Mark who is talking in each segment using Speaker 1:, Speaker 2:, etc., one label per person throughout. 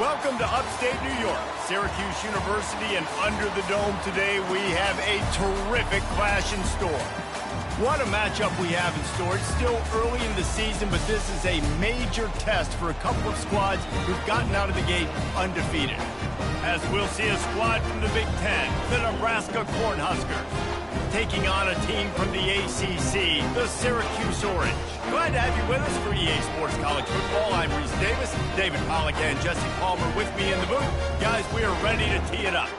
Speaker 1: Welcome to upstate New York, Syracuse University, and under the dome today we have a terrific clash in store. What a matchup we have in store. It's still early in the season, but this is a major test for a couple of squads who've gotten out of the gate undefeated. As we'll see a squad from the Big Ten, the Nebraska Cornhuskers, taking on a team from the ACC, the Syracuse Orange. Glad to have you with us for EA Sports College Football. I'm Reese Davis, David Pollack and Jesse Palmer with me in the booth. Guys, we are ready to tee it up.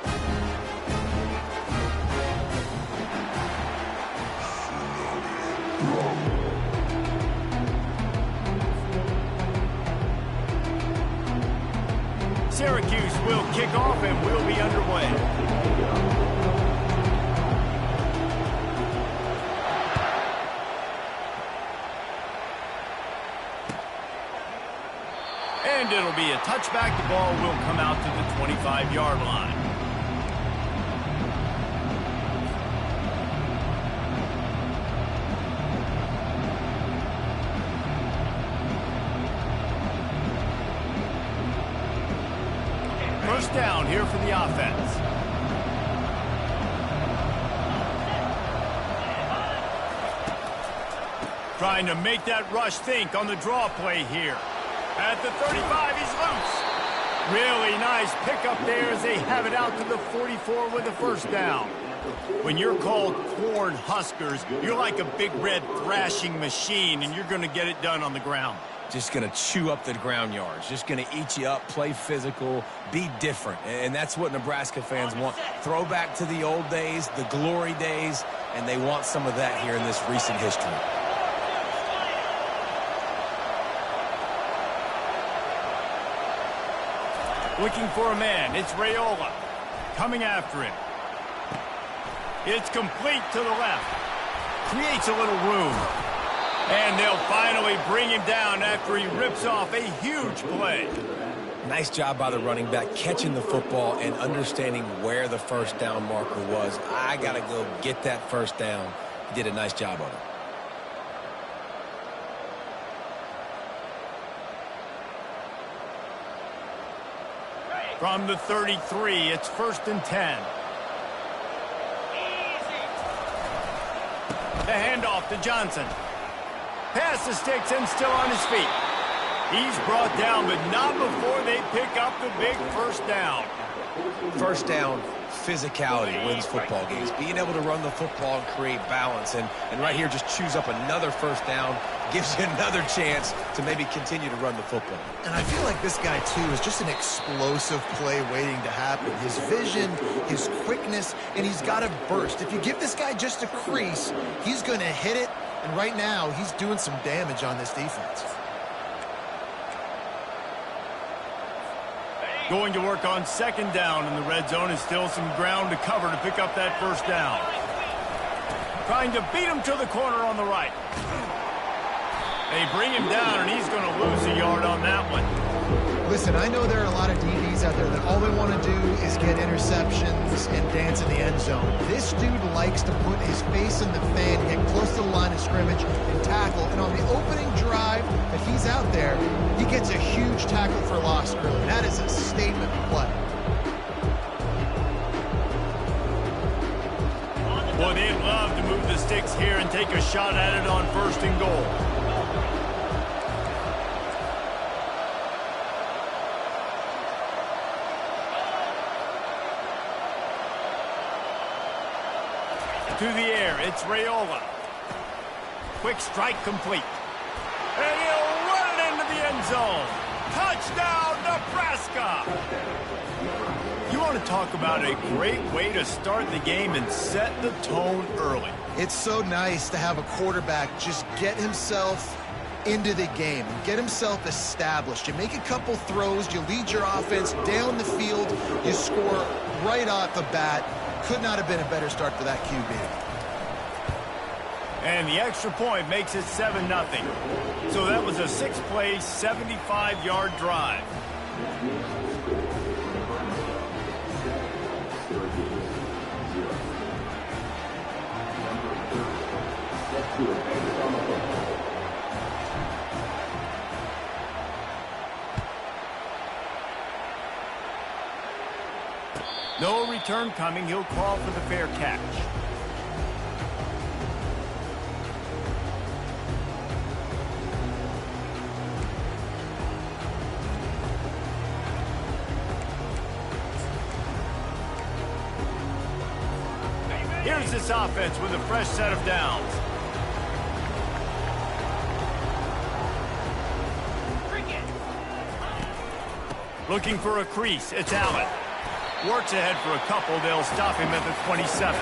Speaker 1: Syracuse will kick off and we'll be underway. And it'll be a touchback. The ball will come out to the 25-yard line. First down here for the offense. Trying to make that rush think on the draw play here. At the 35, he's loose. Really nice pickup there as they have it out to the 44 with a first down. When you're called Cornhuskers, you're like a big red thrashing machine, and you're going to get it done on the ground.
Speaker 2: Just going to chew up the ground yards. Just going to eat you up, play physical, be different. And that's what Nebraska fans want. Throwback to the old days, the glory days, and they want some of that here in this recent history.
Speaker 1: Looking for a man. It's Raiola. Coming after him. It's complete to the left. Creates a little room. And they'll finally bring him down after he rips off a huge play.
Speaker 2: Nice job by the running back, catching the football and understanding where the first down marker was. I got to go get that first down. He did a nice job of it.
Speaker 1: From the 33, it's 1st and 10. The handoff to Johnson. Pass the sticks and still on his feet. He's brought down, but not before they pick up the big first down.
Speaker 2: First down, physicality wins football games. Being able to run the football and create balance. And right here, just choose up another first down. Gives you another chance to maybe continue to run the football.
Speaker 3: And I feel like this guy, too, is just an explosive play waiting to happen. His vision, his quickness, and he's got a burst. If you give this guy just a crease, he's going to hit it. And right now, he's doing some damage on this defense.
Speaker 1: Going to work on 2nd down in the red zone. Is still some ground to cover to pick up that first down. Trying to beat him to the corner on the right. They bring him down, and he's going to lose a yard on that one.
Speaker 3: Listen, I know there are a lot of DBs out there that all they want to do is get interceptions and dance in the end zone. This dude likes to put his face in the fan, get close to the line of scrimmage, and tackle. And on the opening drive that he's out there, he gets a huge tackle for loss early. That is a statement play.
Speaker 1: Boy, they'd love to move the sticks here and take a shot at it on 1st and goal. To the air, it's Raiola. Quick strike complete. And he'll run it into the end zone. Touchdown, Nebraska! You want to talk about a great way to start the game and set the tone early.
Speaker 3: It's so nice to have a quarterback just get himself into the game and get himself established. You make a couple throws, you lead your offense down the field, you score right off the bat. Could not have been a better start for that QB.
Speaker 1: And the extra point makes it 7-0. So that was a 6-play, 75-yard drive. No return coming. He'll call for the fair catch. Here's this offense with a fresh set of downs. Looking for a crease. It's Allen. Works ahead for a couple. They'll stop him at the 27.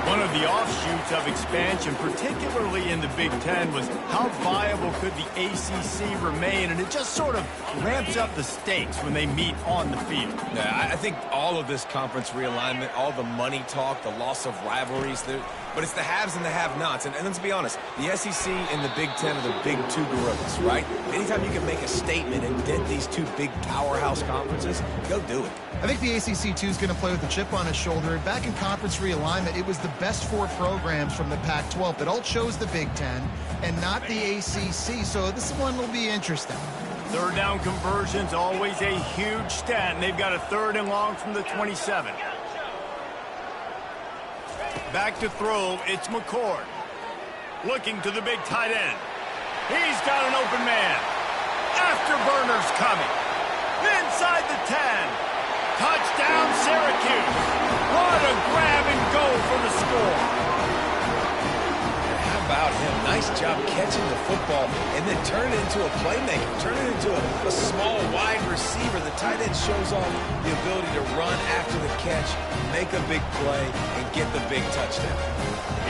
Speaker 1: One of the offshoots of expansion, particularly in the Big Ten, was how viable could the ACC remain, and it just sort of ramps up the stakes when they meet on the field.
Speaker 2: Yeah, I think all of this conference realignment, all the money talk, the loss of rivalries, but it's the haves and the have-nots. And let's be honest, the SEC and the Big Ten are the big two gorillas, right? Anytime you can make a statement and dent these two big powerhouse conferences, go do it.
Speaker 3: I think the ACC, too, is going to play with a chip on his shoulder. Back in conference realignment, it was the best 4 programs from the Pac-12 that all chose the Big Ten and not the ACC, so this one will be interesting.
Speaker 1: Third down conversions, always a huge stat, and they've got a 3rd and long from the 27. Back to throw, it's McCord. Looking to the big tight end. He's got an open man. Afterburner's coming. Inside the 10. Touchdown, Syracuse. What a grab and go for the score.
Speaker 2: How about him? Nice job catching the football and then turn it into a playmaker. Turn it into a small wide receiver. The tight end shows off the ability to run after the catch, make a big play, and get the big touchdown.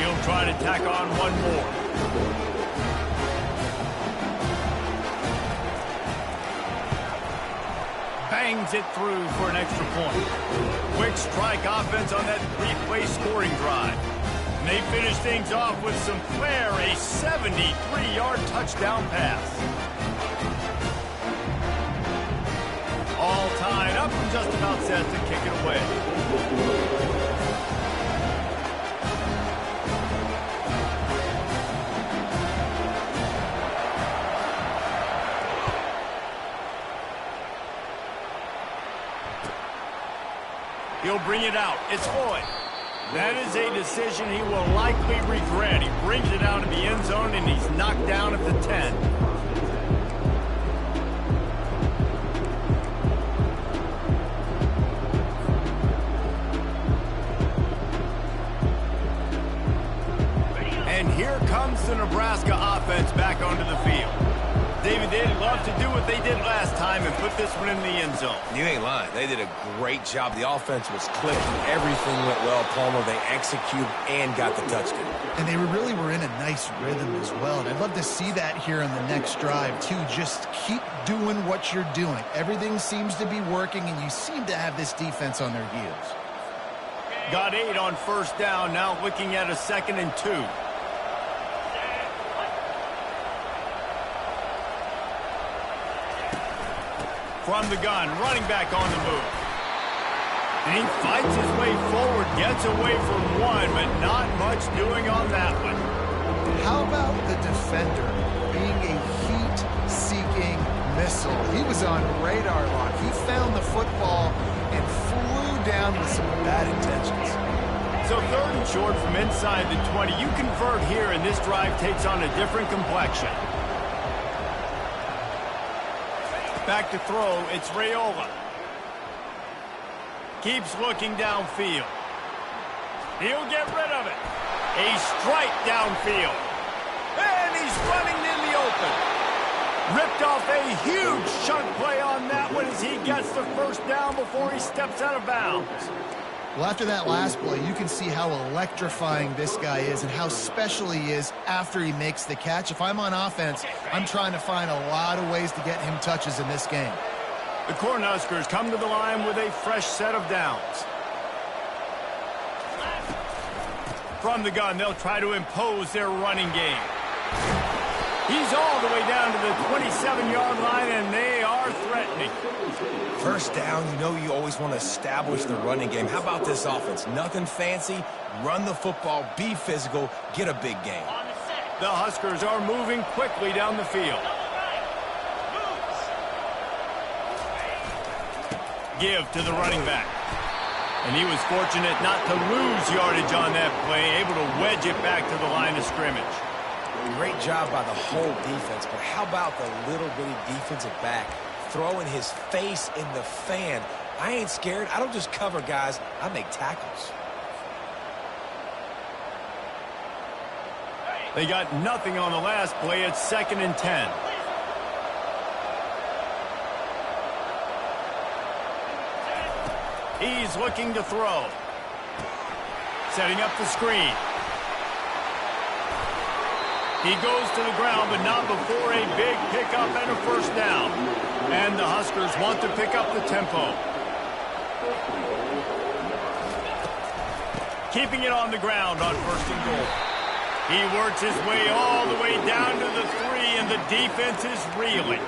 Speaker 1: He'll try to tack on one more. Bangs it through for an extra point. Quick strike offense on that 3-play scoring drive. And they finish things off with some flair, a 73-yard touchdown pass. All tied up and just about set to kick it away. He'll bring it out. It's Floyd. That is a decision he will likely regret. He brings it out of the end zone, and he's knocked down at the 10. And here comes the Nebraska offense back onto the field. David, they'd love to do what they did last time and put this one in the end zone.
Speaker 2: You ain't lying. They did a great job. The offense was clicking. Everything went well, Palmer. They executed and got the touchdown.
Speaker 3: And they really were in a nice rhythm as well. And I'd love to see that here on the next drive, too. Just keep doing what you're doing. Everything seems to be working, and you seem to have this defense on their heels.
Speaker 1: Got 8 on first down. Now looking at a 2nd and 2. From the gun, running back on the move. And he fights his way forward, gets away from one, but not much doing on that one.
Speaker 3: How about the defender being a heat-seeking missile? He was on radar lock. He found the football and flew down with some bad intentions.
Speaker 1: So 3rd and short from inside the 20. You convert here, and this drive takes on a different complexion. Back to throw, it's Raiola. Keeps looking downfield. He'll get rid of it. A strike downfield. And he's running in the open. Ripped off a huge chunk play on that one as he gets the first down before he steps out of bounds.
Speaker 3: Well, after that last play, you can see how electrifying this guy is and how special he is after he makes the catch. If I'm on offense, I'm trying to find a lot of ways to get him touches in this game.
Speaker 1: The Cornhuskers come to the line with a fresh set of downs. From the gun, they'll try to impose their running game. He's all the way down to the 27-yard line, and they are threatening.
Speaker 2: First down, you know you always want to establish the running game. How about this offense? Nothing fancy. Run the football, be physical, get a big gain.
Speaker 1: The Huskers are moving quickly down the field. Give to the running back. And he was fortunate not to lose yardage on that play, able to wedge it back to the line of scrimmage.
Speaker 2: Great job by the whole defense, but how about the little bitty defensive back throwing his face in the fan? I ain't scared. I don't just cover guys. I make tackles.
Speaker 1: They got nothing on the last play. It's 2nd and 10. He's looking to throw. Setting up the screen. He goes to the ground, but not before a big pickup and a first down. And the Huskers want to pick up the tempo. Keeping it on the ground on 1st and goal. He works his way all the way down to the 3, and the defense is reeling.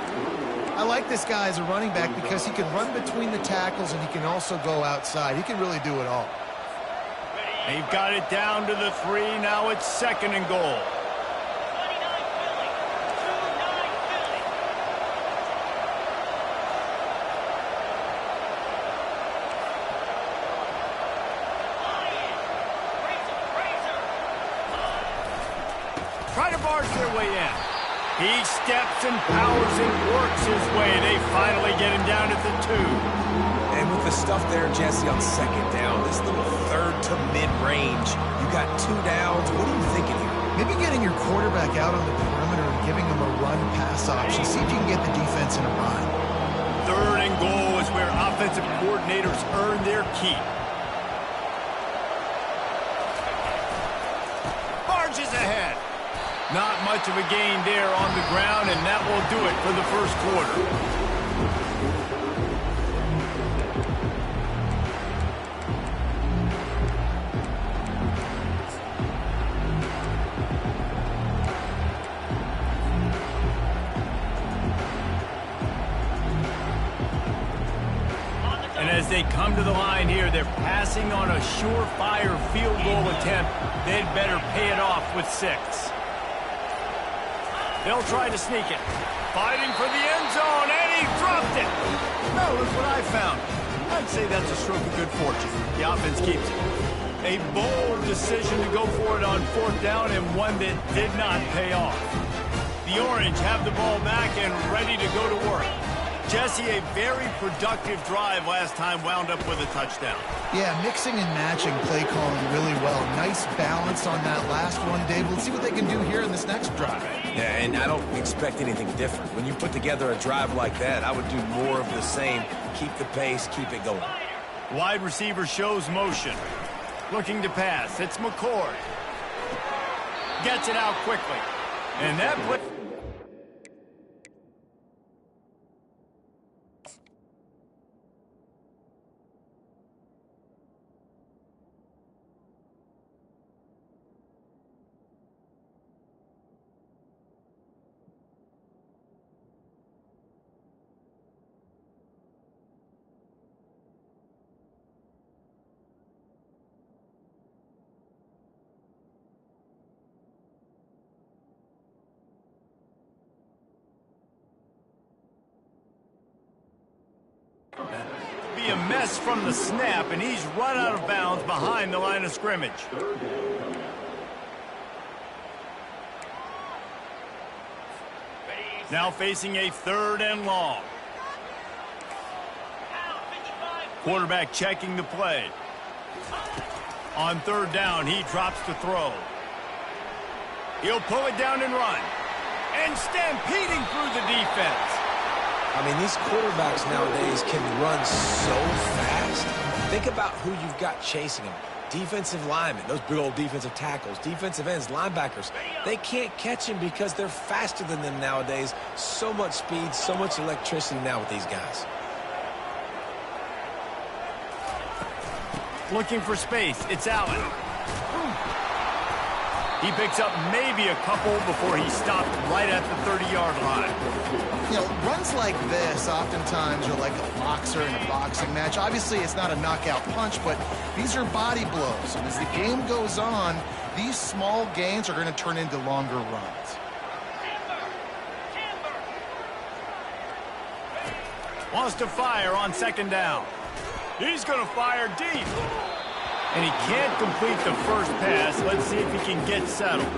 Speaker 3: I like this guy as a running back because he can run between the tackles and he can also go outside. He can really do it all.
Speaker 1: They've got it down to the 3. Now it's 2nd and goal. Try to barge their way in. He steps and powers and works his way. They finally get him down at the 2.
Speaker 2: And with the stuff there, Jesse, on 2nd down, this little 3rd to mid-range, you got 2 downs. What are you thinking here?
Speaker 3: Maybe getting your quarterback out on the perimeter and giving him a run-pass option. See if you can get the defense in a run.
Speaker 1: 3rd and goal is where offensive coordinators earn their keep. Barges ahead. Not much of a gain there on the ground, and that will do it for the 1st quarter. And as they come to the line here, they're passing on a surefire field goal attempt. They'd better pay it off with 6. They'll try to sneak it. Fighting for the end zone, and he dropped it. Well, look what I found. I'd say that's a stroke of good fortune. The offense keeps it. A bold decision to go for it on 4th down, and one that did not pay off. The Orange have the ball back and ready to go to work. Jesse, a very productive drive last time wound up with a touchdown.
Speaker 3: Yeah, mixing and matching play calling really well. Nice balance on that last one, Dave. Let's see what they can do here in this next drive.
Speaker 2: Yeah, and I don't expect anything different. When you put together a drive like that, I would do more of the same. Keep the pace, keep it going.
Speaker 1: Wide receiver shows motion. Looking to pass. It's McCord. Gets it out quickly. And that play... Be a mess from the snap, and he's run out of bounds behind the line of scrimmage. Now facing a 3rd and long. Quarterback checking the play. On 3rd down, he drops to throw. He'll pull it down and run. And stampeding through the defense.
Speaker 2: I mean, these quarterbacks nowadays can run so fast. Think about who you've got chasing them. Defensive linemen, those big old defensive tackles, defensive ends, linebackers. They can't catch him because they're faster than them nowadays. So much speed, so much electricity now with these guys.
Speaker 1: Looking for space. It's Allen. He picks up maybe a couple before he stopped right at the 30-yard line.
Speaker 3: You know, runs like this oftentimes are like a boxer in a boxing match. Obviously, it's not a knockout punch, but these are body blows. And as the game goes on, these small gains are going to turn into longer runs.
Speaker 1: Wants to fire on 2nd down. He's going to fire deep. And he can't complete the first pass. Let's see if he can get settled.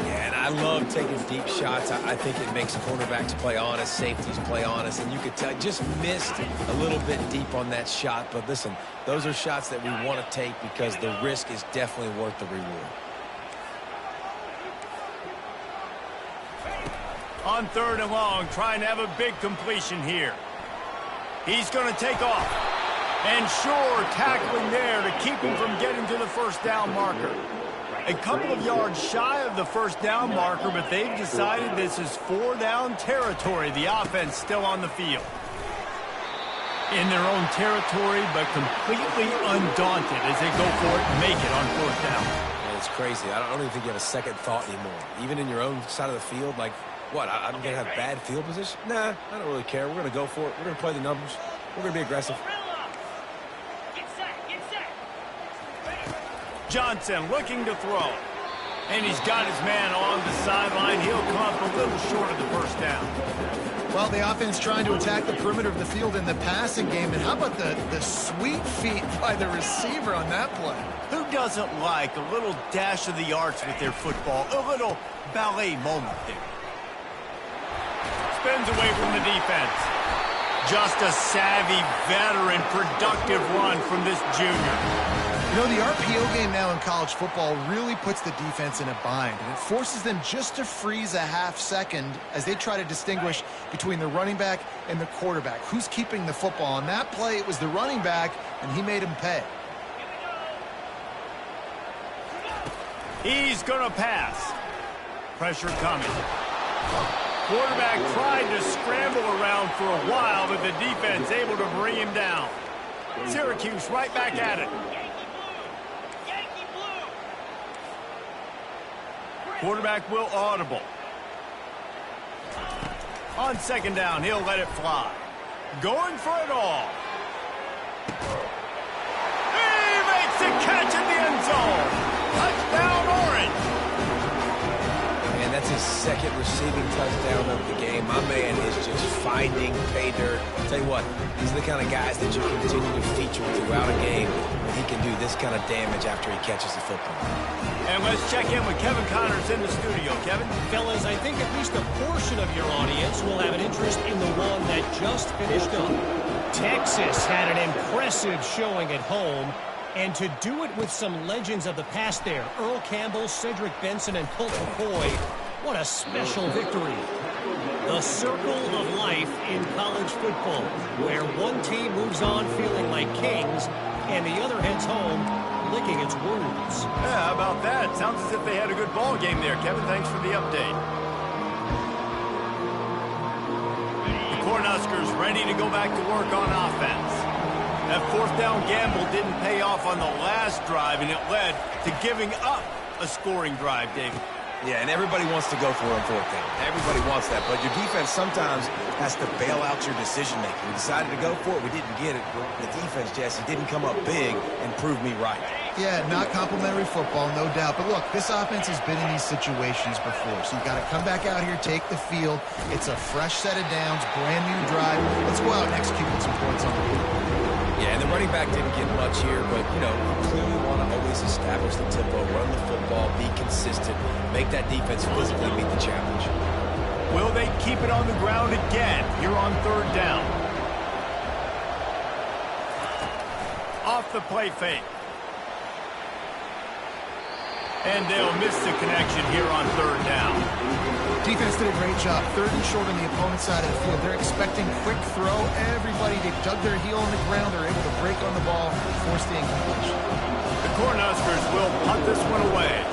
Speaker 2: Yeah, and I love taking deep shots. I think it makes cornerbacks play honest, safeties play honest, and you could tell just missed a little bit deep on that shot. But listen, those are shots that we want to take because the risk is definitely worth the reward.
Speaker 1: On 3rd and long, trying to have a big completion here. He's going to take off. And sure, tackling there to keep him from getting to the first down marker. A couple of yards shy of the first down marker, but they've decided this is 4-down territory. The offense still on the field. In their own territory, but completely undaunted as they go for it and make it on 4th down.
Speaker 2: Man, it's crazy. I don't even think you have a second thought anymore. Even in your own side of the field, like, what, I'm going to have bad field position? Nah, I don't really care. We're going to go for it. We're going to play the numbers. We're going to be aggressive.
Speaker 1: Johnson looking to throw. And he's got his man on the sideline. He'll come up a little short of the first down.
Speaker 3: Well, the offense trying to attack the perimeter of the field in the passing game. And how about the sweet feet by the receiver on that play?
Speaker 1: Who doesn't like a little dash of the arts with their football? A little ballet moment there. Spins away from the defense. Just a savvy, veteran, productive run from this junior.
Speaker 3: You know, the RPO game now in college football really puts the defense in a bind, and it forces them just to freeze a half second as they try to distinguish between the running back and the quarterback. Who's keeping the football? On that play, it was the running back, and he made him pay.
Speaker 1: He's going to pass. Pressure coming. Quarterback tried to scramble around for a while, but the defense able to bring him down. Syracuse right back at it. Quarterback will audible. On 2nd down, he'll let it fly. Going for it all. He makes the catch in the end zone. Touchdown, Orange.
Speaker 2: And that's his 2nd receiving touchdown of the game. My man is just finding pay dirt. I'll tell you what, these are the kind of guys that you continue to feature throughout a game when he can do this kind of damage after he catches the football.
Speaker 1: And let's check in with Kevin Connors in the studio. Kevin?
Speaker 4: Fellas, I think at least a portion of your audience will have an interest in the one that just finished up. Texas had an impressive showing at home, and to do it with some legends of the past there, Earl Campbell, Cedric Benson, and Colt McCoy, what a special victory. The circle of life in college football, where one team moves on feeling like kings, and the other heads home licking its wounds.
Speaker 1: Yeah, how about that? Sounds as if they had a good ball game there, Kevin. Thanks for the update. The Cornhuskers ready to go back to work on offense. That 4th down gamble didn't pay off on the last drive, and it led to giving up a scoring drive, David.
Speaker 2: Yeah, and everybody wants to go for it on 4th down. Everybody wants that, but your defense sometimes has to bail out your decision-making. We decided to go for it. We didn't get it. The defense, Jesse, didn't come up big and prove me right.
Speaker 3: Yeah, not complimentary football, no doubt. But look, this offense has been in these situations before, so you got to come back out here, take the field. It's a fresh set of downs, brand new drive. Let's go out and execute with some points on the board.
Speaker 2: Yeah, and the running back didn't get much here, but, you know, you clearly want to always establish the tempo, run the football, be consistent, make that defense physically meet the challenge.
Speaker 1: Will they keep it on the ground again here on 3rd down? Off the play fake. And they'll miss the connection here on 3rd down.
Speaker 3: Defense did a great job. 3rd and short on the opponent's side of the field. They're expecting quick throw. Everybody, they dug their heel on the ground. They're able to break on the ball, force the incompletion.
Speaker 1: The Cornhuskers will punt this one away.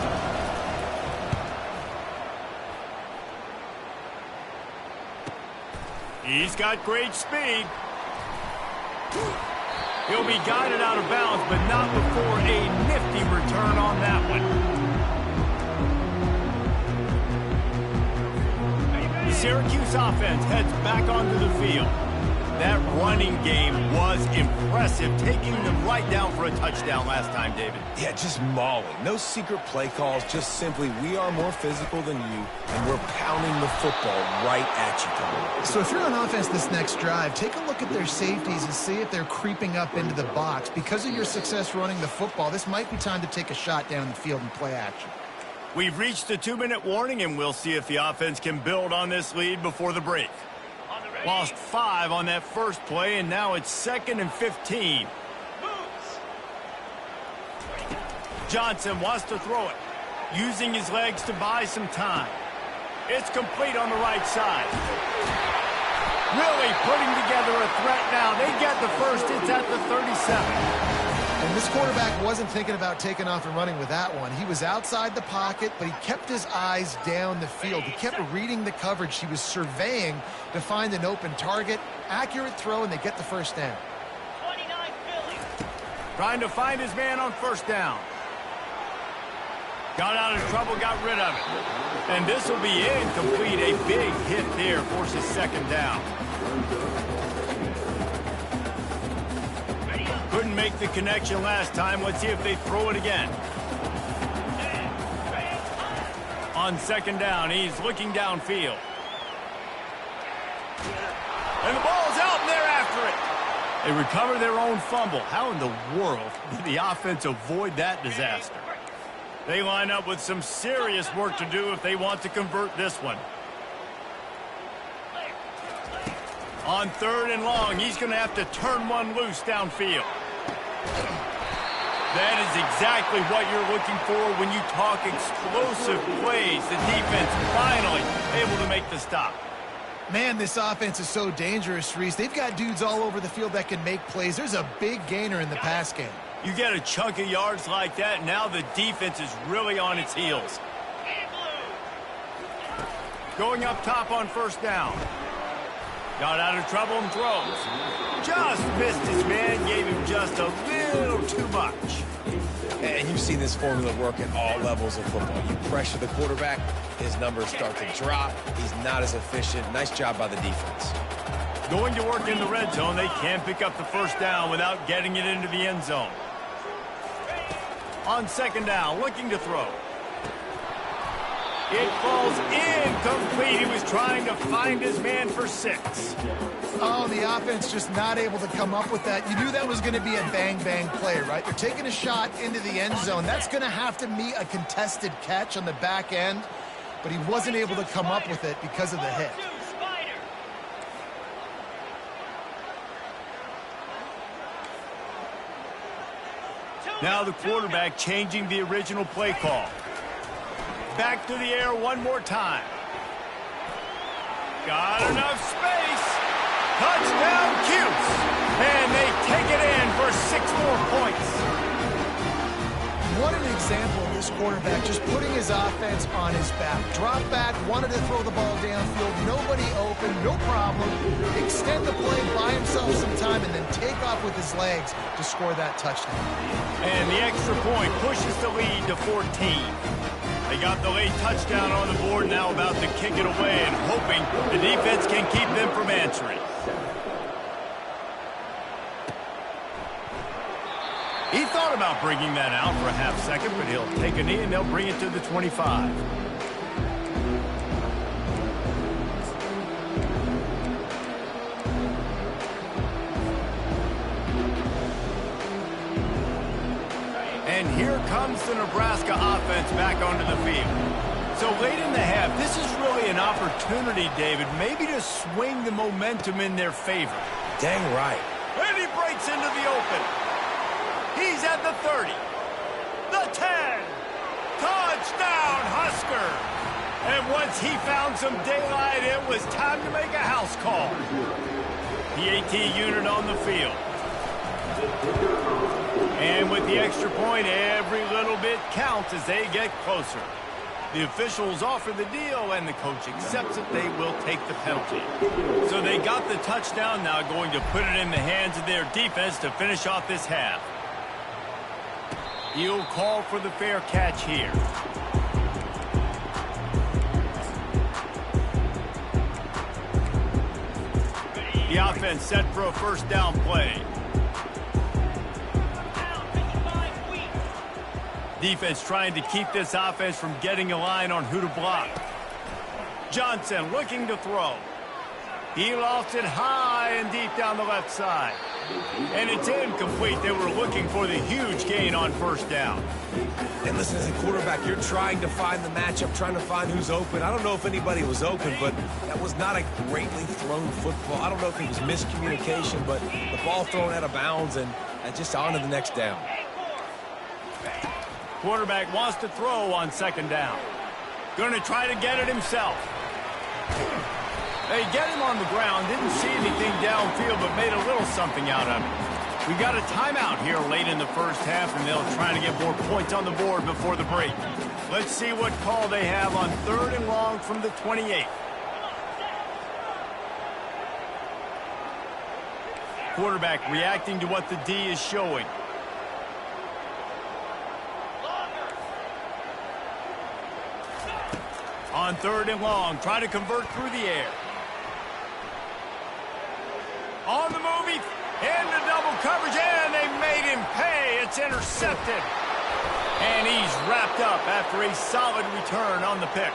Speaker 1: He's got great speed. He'll be guided out of bounds, but not before a nifty return on that one. Syracuse offense heads back onto the field. That running game was impressive, taking them right down for a touchdown last time, David.
Speaker 2: Yeah, just mauling. No secret play calls, just simply we are more physical than you, and we're pounding the football right at you.
Speaker 3: So if you're on offense this next drive, take a look at their safeties and see if they're creeping up into the box. Because of your success running the football, this might be time to take a shot down the field and play action.
Speaker 1: We've reached the 2-minute warning, and we'll see if the offense can build on this lead before the break. Lost 5 on that first play, and now it's 2nd and 15. Johnson wants to throw it, using his legs to buy some time. It's complete on the right side. Really putting together a threat now. They get the first. It's at the 37.
Speaker 3: And this quarterback wasn't thinking about taking off and running with that one. He was outside the pocket, but he kept his eyes down the field. He kept reading the coverage. He was surveying to find an open target. Accurate throw, and they get the first down.
Speaker 1: 29 Philly. Trying to find his man on first down. Got out of trouble, got rid of it. And this will be incomplete. A big hit there forces 2nd down. Couldn't make the connection last time. Let's see if they throw it again. On 2nd down, he's looking downfield. And the ball's out, and they're after it. They recover their own fumble. How in the world did the offense avoid that disaster? They line up with some serious work to do if they want to convert this one. On 3rd and long, he's going to have to turn one loose downfield. That is exactly what you're looking for when you talk explosive plays. The defense finally able to make the stop.
Speaker 3: Man, this offense is so dangerous, Reese. They've got dudes all over the field that can make plays. There's a big gainer in the pass game.
Speaker 1: You get a chunk of yards like that, now the defense is really on its heels. Going up top on 1st down. Got out of trouble and throws. Just missed his man, gave him just a little too much.
Speaker 2: And you've seen this formula work at all levels of football. You pressure the quarterback, his numbers start to drop. He's not as efficient. Nice job by the defense.
Speaker 1: Going to work in the red zone. They can't pick up the first down without getting it into the end zone. On 2nd down, looking to throw. It falls incomplete. He was trying to find his man for 6.
Speaker 3: Oh, the offense just not able to come up with that. You knew that was going to be a bang-bang play, right? They're taking a shot into the end zone. That's going to have to meet a contested catch on the back end, but he wasn't able to come up with it because of the hit.
Speaker 1: Now the quarterback changing the original play call. Back to the air one more time. Got enough space. Touchdown, Cuse. And they take it in for 6 more points.
Speaker 3: What an example of this quarterback just putting his offense on his back. Drop back, wanted to throw the ball downfield. Nobody open, no problem. Extend the play, buy himself some time, and then take off with his legs to score that touchdown.
Speaker 1: And the extra point pushes the lead to 14. They got the late touchdown on the board, now about to kick it away and hoping the defense can keep them from answering. He thought about bringing that out for a half second, but he'll take a knee and they'll bring it to the 25. And here comes the Nebraska offense back onto the field. So late in the half, this is really an opportunity, David, maybe to swing the momentum in their favor.
Speaker 2: Dang right.
Speaker 1: And he breaks into the open. He's at the 30. The 10. Touchdown, Husker. And once he found some daylight, it was time to make a house call. The AT unit on the field. And with the extra point, every little bit counts as they get closer. The officials offer the deal, and the coach accepts it. They will take the penalty. So they got the touchdown, now going to put it in the hands of their defense to finish off this half. He'll call for the fair catch here. The offense set for a first down play. Defense trying to keep this offense from getting a line on who to block. Johnson looking to throw. He lofts it high and deep down the left side. And it's incomplete. They were looking for the huge gain on first down.
Speaker 2: And listen, as a quarterback, you're trying to find the matchup, trying to find who's open. I don't know if anybody was open, but that was not a greatly thrown football. I don't know if it was miscommunication, but the ball thrown out of bounds and just on to the next down.
Speaker 1: Quarterback wants to throw on second down. Going to try to get it himself. They get him on the ground, didn't see anything downfield, but made a little something out of it. We got a timeout here late in the first half, and they'll try to get more points on the board before the break. Let's see what call they have on 3rd and long from the 28. Quarterback reacting to what the D is showing. On 3rd and long, try to convert through the air. On the move, into double coverage, and they made him pay. It's intercepted. And he's wrapped up after a solid return on the pick.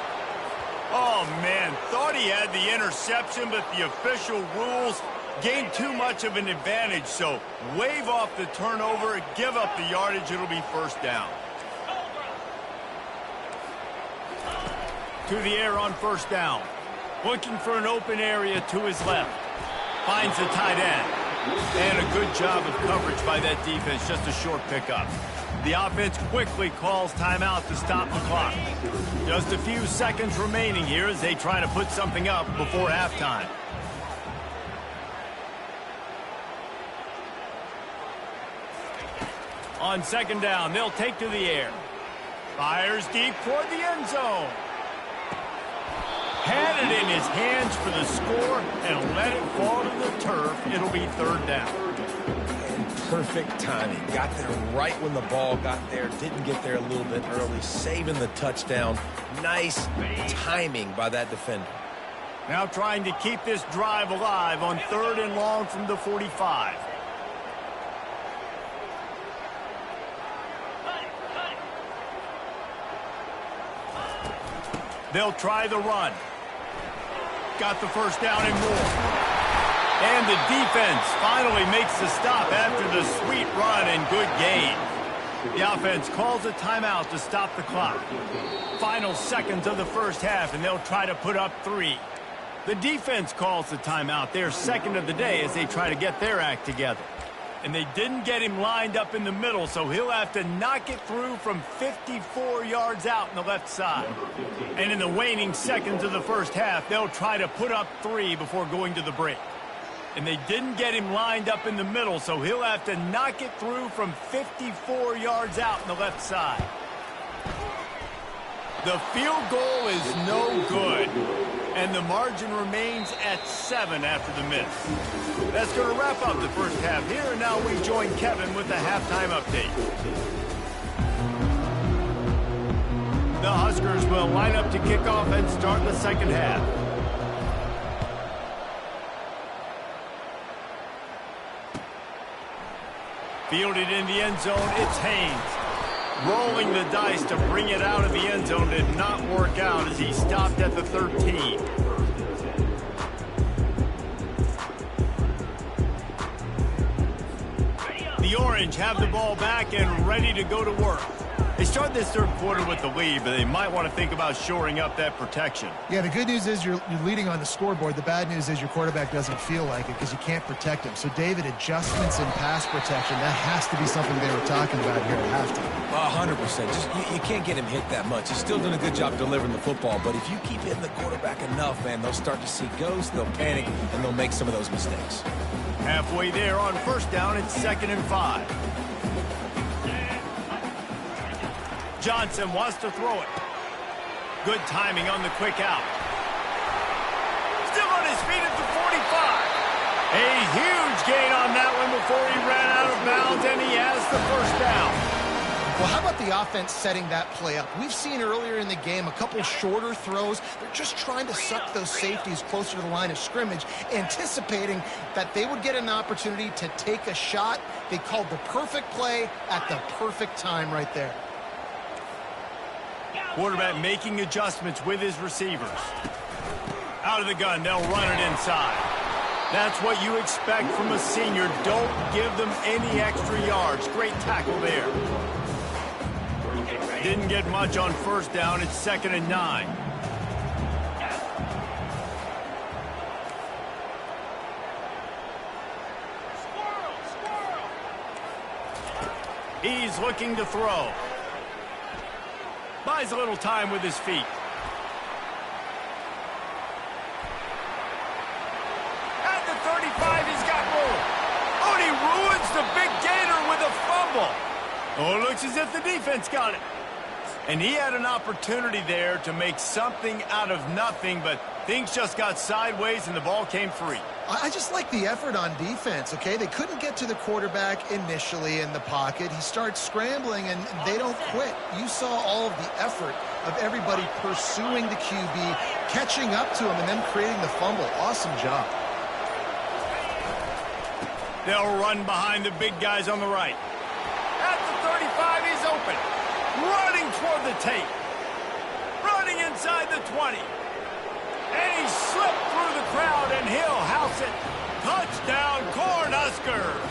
Speaker 1: Oh, man, thought he had the interception, but the official rules gained too much of an advantage. So wave off the turnover, give up the yardage, it'll be first down. To the air on first down. Looking for an open area to his left. Finds the tight end. And a good job of coverage by that defense. Just a short pickup. The offense quickly calls timeout to stop the clock. Just a few seconds remaining here as they try to put something up before halftime. On second down, they'll take to the air. Fires deep toward the end zone. Had it in his hands for the score and let it fall to the turf. It'll be 3rd down.
Speaker 2: And perfect timing. Got there right when the ball got there. Didn't get there a little bit early. Saving the touchdown. Nice timing by that defender.
Speaker 1: Now trying to keep this drive alive on 3rd and long from the 45. They'll try the run. Got the first down and more. And the defense finally makes the stop after the sweet run and good gain. The offense calls a timeout to stop the clock. Final seconds of the first half, and they'll try to put up 3. The defense calls the timeout, their second of the day, as they try to get their act together. And they didn't get him lined up in the middle, so he'll have to knock it through from 54 yards out on the left side. And in the waning seconds of the first half, they'll try to put up 3 before going to the break. And they didn't get him lined up in the middle, so he'll have to knock it through from 54 yards out on the left side. The field goal is no good. And the margin remains at 7 after the miss. That's going to wrap up the first half here, and now we join Kevin with the halftime update. The Huskers will line up to kick off and start the second half. Fielded in the end zone, it's Haynes. Rolling the dice to bring it out of the end zone did not work out as he stopped at the 13. The Orange have the ball back and ready to go to work. They start this third quarter with the lead, but they might want to think about shoring up that protection.
Speaker 3: Yeah, the good news is you're leading on the scoreboard. The bad news is your quarterback doesn't feel like it because you can't protect him. So, David, adjustments in pass protection, that has to be something they were talking about here at halftime.
Speaker 2: 100%. Just you can't get him hit that much. He's still doing a good job delivering the football, but if you keep hitting the quarterback enough, man, they'll start to see ghosts, they'll panic, and they'll make some of those mistakes.
Speaker 1: Halfway there on first down, it's 2nd and 5. Johnson wants to throw it. Good timing on the quick out. Still on his feet at the 45. A huge gain on that one before he ran out of bounds, and he has the first down.
Speaker 3: Well, how about the offense setting that play up? We've seen earlier in the game a couple shorter throws. They're just trying to suck those safeties closer to the line of scrimmage, anticipating that they would get an opportunity to take a shot. They called the perfect play at the perfect time right there.
Speaker 1: Quarterback making adjustments with his receivers. Out of the gun, they'll run it inside. That's what you expect from a senior. Don't give them any extra yards. Great tackle there. Didn't get much on first down. It's 2nd and 9. He's looking to throw. Buys a little time with his feet. At the 35, he's got room. Oh, and he ruins the big gator with a fumble. Oh, it looks as if the defense got it. And he had an opportunity there to make something out of nothing, but things just got sideways and the ball came free.
Speaker 3: I just like the effort on defense, okay? They couldn't get to the quarterback initially in the pocket. He starts scrambling, and they don't quit. You saw all of the effort of everybody pursuing the QB, catching up to him, and then creating the fumble. Awesome job.
Speaker 1: They'll run behind the big guys on the right. At the 35, he's open. Running toward the tape. Running inside the 20. And he slipped through the crowd, and he'll house it. Touchdown, Cornhuskers.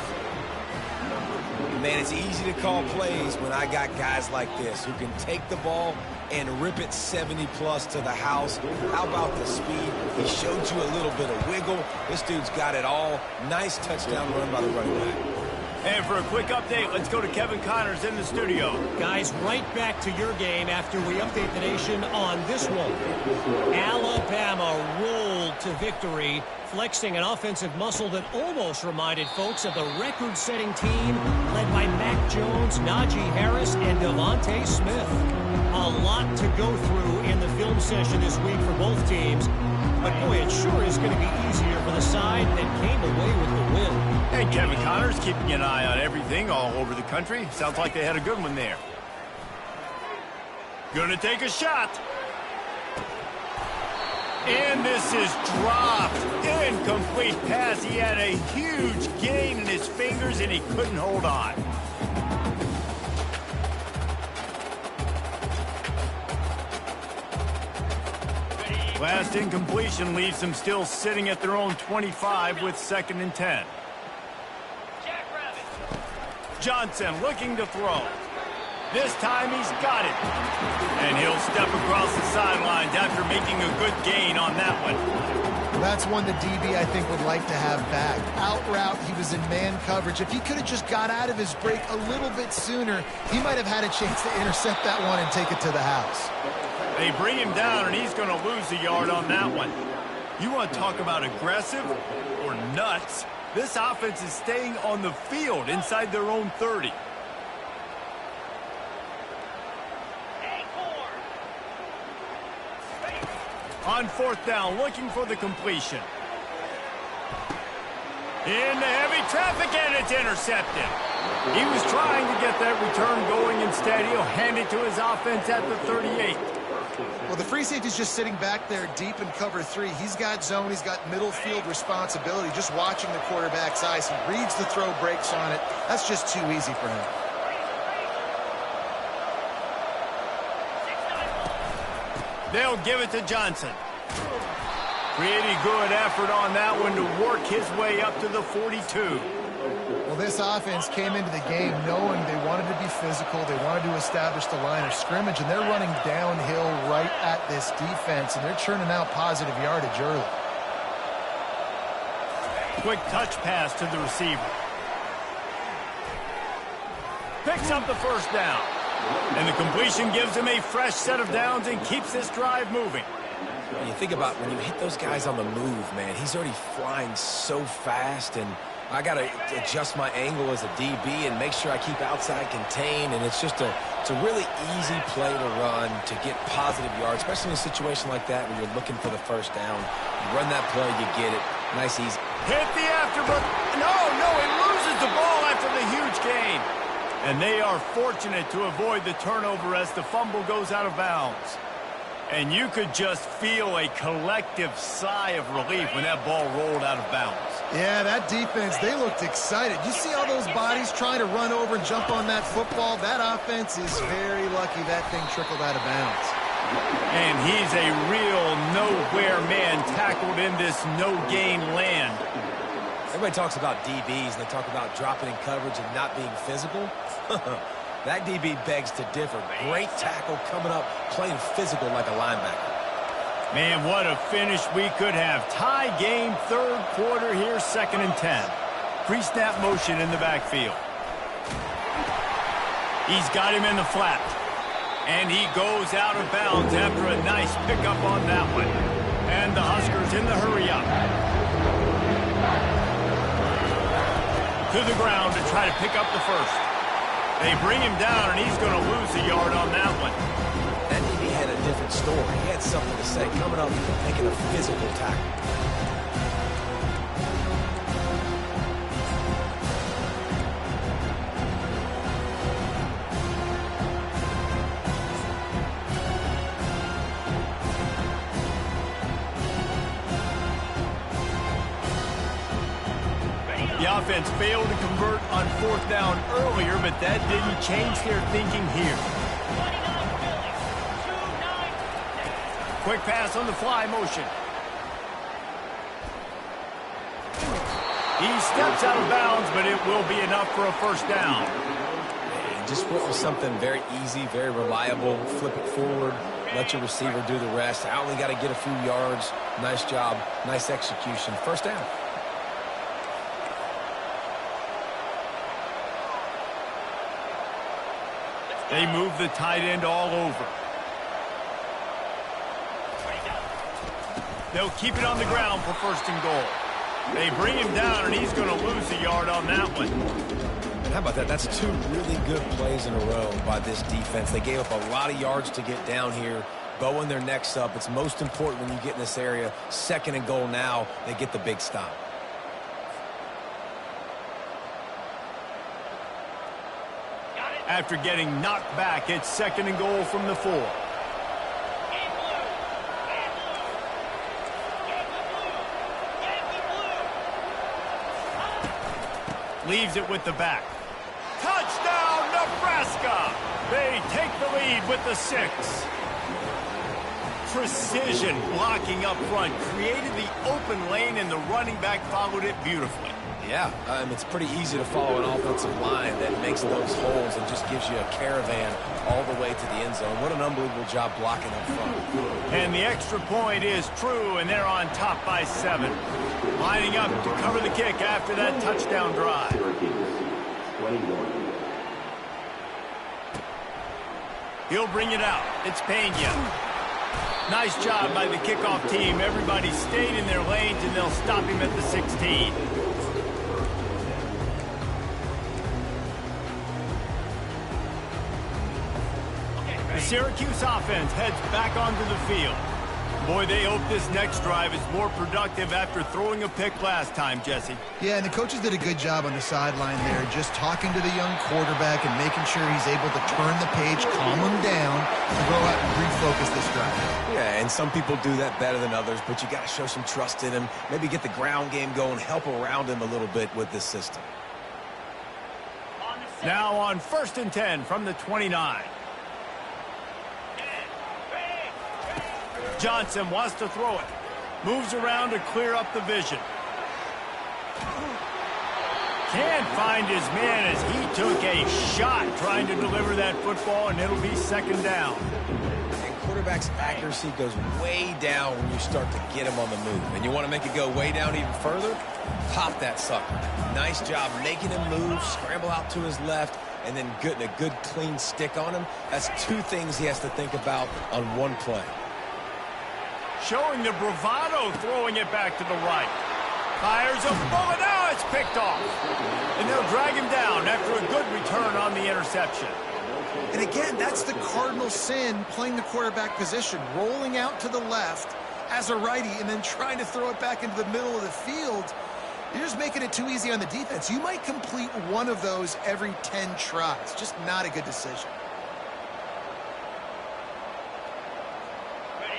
Speaker 2: Man, it's easy to call plays when I got guys like this who can take the ball and rip it 70-plus to the house. How about the speed? He showed you a little bit of wiggle. This dude's got it all. Nice touchdown run by the running back.
Speaker 1: And for a quick update, let's go to Kevin Connors in the studio.
Speaker 4: Guys, right back to your game after we update the nation on this one. Alabama rolled to victory, flexing an offensive muscle that almost reminded folks of the record-setting team led by Mac Jones, Najee Harris, and Devontae Smith. A lot to go through in the film session this week for both teams. But, boy, it sure is going to be easier for the side that came away with the win.
Speaker 1: And Kevin Connors keeping an eye on everything all over the country. Sounds like they had a good one there. Gonna take a shot. And this is dropped. Incomplete pass. He had a huge gain in his fingers, and he couldn't hold on. Last incompletion leaves them still sitting at their own 25 with 2nd and 10. Johnson looking to throw. This time he's got it. And he'll step across the sidelines after making a good gain on that one.
Speaker 3: That's one the DB, I think, would like to have back. Out route, he was in man coverage. If he could have just got out of his break a little bit sooner, he might have had a chance to intercept that one and take it to the house.
Speaker 1: They bring him down, and he's going to lose a yard on that one. You want to talk about aggressive or nuts? This offense is staying on the field inside their own 30. On 4th down, looking for the completion. Into heavy traffic, and it's intercepted. He was trying to get that return going. Instead, he'll hand it to his offense at the 38.
Speaker 3: Well, the free safety's just sitting back there deep in cover 3. He's got zone. He's got middle field responsibility. Just watching the quarterback's eyes. He reads the throw, breaks on it. That's just too easy for him.
Speaker 1: They'll give it to Johnson. Pretty good effort on that one to work his way up to the 42.
Speaker 3: Well, this offense came into the game knowing they wanted to be physical. They wanted to establish the line of scrimmage, and they're running downhill right at this defense, and they're churning out positive yardage early.
Speaker 1: Quick touch pass to the receiver. Picks up the 1st down. And the completion gives him a fresh set of downs and keeps this drive moving.
Speaker 2: When you think about when you hit those guys on the move, man, he's already flying so fast, and I got to adjust my angle as a DB and make sure I keep outside contained, and it's just a really easy play to run to get positive yards, especially in a situation like that when you're looking for the 1st down. You run that play, you get it. Nice, easy.
Speaker 1: Hit the afterbirth. No, he loses the ball after the huge gain. And they are fortunate to avoid the turnover as the fumble goes out of bounds. And you could just feel a collective sigh of relief when that ball rolled out of bounds.
Speaker 3: Yeah, that defense, they looked excited. You see all those bodies trying to run over and jump on that football? That offense is very lucky that thing trickled out of bounds.
Speaker 1: And he's a real nowhere man tackled in this no-gain land.
Speaker 2: Everybody talks about DBs, and they talk about dropping in coverage and not being physical. That DB begs to differ. Great tackle coming up, playing physical like a linebacker.
Speaker 1: Man, what a finish we could have. Tie game, third quarter here, 2nd and 10. Pre-snap motion in the backfield. He's got him in the flat. And he goes out of bounds after a nice pickup on that one. And the Huskers in the hurry up. To the ground to try to pick up the first. They bring him down, and he's going to lose a yard on that one.
Speaker 2: That DB had a different story. He had something to say, coming up, making a physical tackle.
Speaker 1: The offense failed to convert on 4th down earlier, but that didn't change their thinking here. Quick pass on the fly motion. He steps out of bounds, but it will be enough for a first down.
Speaker 2: And just went with something very easy, very reliable. Flip it forward, let your receiver do the rest. I only got to get a few yards. Nice job, nice execution. First down.
Speaker 1: They move the tight end all over. They'll keep it on the ground for 1st and goal. They bring him down, and he's going to lose a yard on that one.
Speaker 2: How about that? That's 2 really good plays in a row by this defense. They gave up a lot of yards to get down here, bowing their necks up. It's most important when you get in this area. 2nd and goal now, they get the big stop.
Speaker 1: After getting knocked back, it's 2nd and goal from the 4. Leaves it with the back. Touchdown, Nebraska! They take the lead with the 6. Precision blocking up front created the open lane, and the running back followed it beautifully.
Speaker 2: Yeah, it's pretty easy to follow an offensive line that makes those holes and just gives you a caravan all the way to the end zone. What an unbelievable job blocking up front.
Speaker 1: And the extra point is true, and they're on top by 7. Lining up to cover the kick after that touchdown drive. He'll bring it out. It's Pena. Nice job by the kickoff team. Everybody stayed in their lanes, and they'll stop him at the 16. The Syracuse offense heads back onto the field. Boy, they hope this next drive is more productive after throwing a pick last time, Jesse.
Speaker 3: Yeah, and the coaches did a good job on the sideline there, just talking to the young quarterback and making sure he's able to turn the page, calm him down, and go out and refocus this drive.
Speaker 2: Yeah, and some people do that better than others, but you got to show some trust in him, maybe get the ground game going, help around him a little bit with this system.
Speaker 1: Now on 1st and 10 from the 29. Johnson wants to throw it. Moves around to clear up the vision. Can't find his man as he took a shot trying to deliver that football, and it'll be 2nd down.
Speaker 2: And quarterback's accuracy goes way down when you start to get him on the move. And you want to make it go way down even further? Pop that sucker. Nice job making him move, scramble out to his left, and then getting a good clean stick on him. That's 2 things he has to think about on one play.
Speaker 1: Showing the bravado, throwing it back to the right. Fires a bullet. Now it's picked off. And they'll drag him down after a good return on the interception.
Speaker 3: And again, that's the cardinal sin, playing the quarterback position, rolling out to the left as a righty and then trying to throw it back into the middle of the field. You're just making it too easy on the defense. You might complete one of those every 10 tries. Just not a good decision.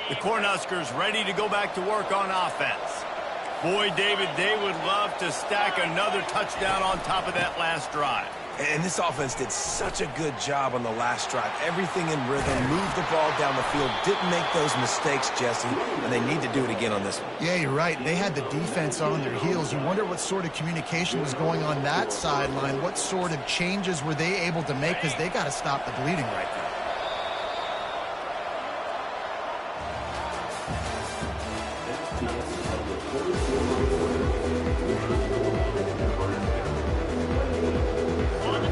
Speaker 1: The Cornhuskers ready to go back to work on offense. Boy, David, they would love to stack another touchdown on top of that last drive.
Speaker 2: And this offense did such a good job on the last drive. Everything in rhythm, moved the ball down the field, didn't make those mistakes, Jesse, and they need to do it again on this one.
Speaker 3: Yeah, you're right. They had the defense on their heels. You wonder what sort of communication was going on that sideline. What sort of changes were they able to make, because they got to stop the bleeding right now.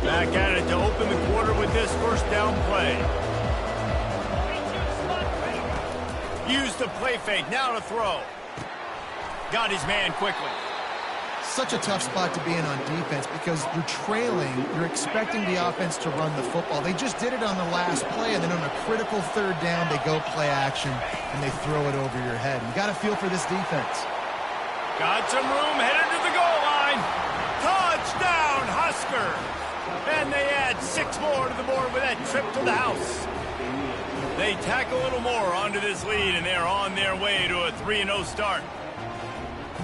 Speaker 1: Back at it to open the quarter with this first down play. Used the play fake, now to throw. Got his man quickly.
Speaker 3: Such a tough spot to be in on defense because you're trailing. You're expecting the offense to run the football. They just did it on the last play, and then on a critical third down, they go play action, and they throw it over your head. You got to feel for this defense.
Speaker 1: Got some room, headed to the goal line. Touchdown, Husker! And they add 6 more to the board with that trip to the house. They tack a little more onto this lead, and they're on their way to a 3-0 start.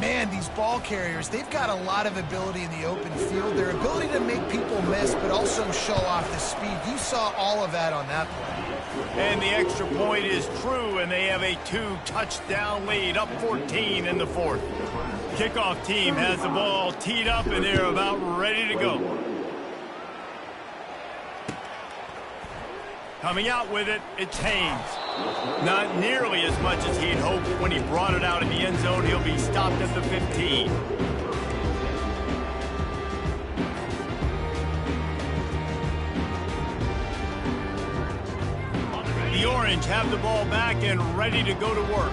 Speaker 3: Man, these ball carriers, they've got a lot of ability in the open field. Their ability to make people miss, but also show off the speed. You saw all of that on that play.
Speaker 1: And the extra point is true, and they have a 2-touchdown lead, up 14 in the fourth. Kickoff team has the ball teed up, and they're about ready to go. Coming out with it, it's Haynes. Not nearly as much as he'd hoped when he brought it out in the end zone. He'll be stopped at the 15. The Orange have the ball back and ready to go to work.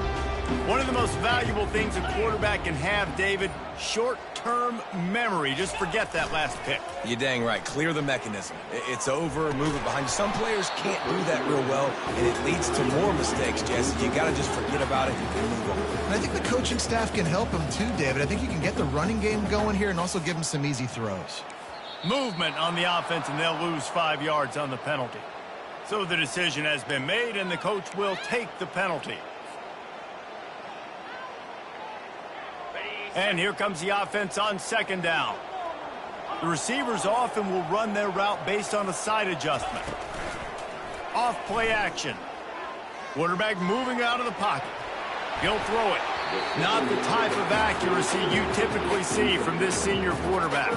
Speaker 1: One of the most valuable things a quarterback can have, David, short-term memory. Just forget that last pick.
Speaker 2: You're dang right. Clear the mechanism. It's over, move it behind you. Some players can't do that real well, and it leads to more mistakes, Jesse. You got to just forget about it and move on.
Speaker 3: And I think the coaching staff can help him too, David. I think you can get the running game going here and also give him some easy throws.
Speaker 1: Movement on the offense, and they'll lose 5 yards on the penalty. So the decision has been made, and the coach will take the penalty. And here comes the offense on second down. The receivers often will run their route based on a side adjustment. Off play action. Quarterback moving out of the pocket. He'll throw it. Not the type of accuracy you typically see from this senior quarterback.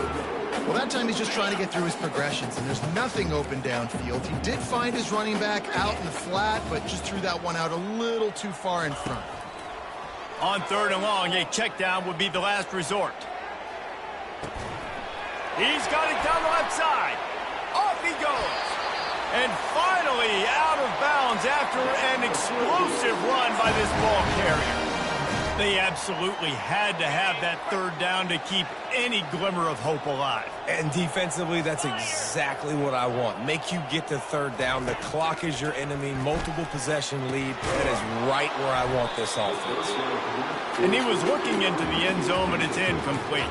Speaker 3: Well, that time he's just trying to get through his progressions, and there's nothing open downfield. He did find his running back out in the flat, but just threw that one out a little too far in front.
Speaker 1: On third and long, a check down would be the last resort. He's got it down the left side. Off he goes. And finally out of bounds after an explosive run by this ball carrier. They absolutely had to have that third down to keep any glimmer of hope alive.
Speaker 2: And defensively, that's exactly what I want. Make you get to third down. The clock is your enemy. Multiple possession lead. That is right where I want this offense.
Speaker 1: And he was looking into the end zone, but it's incomplete.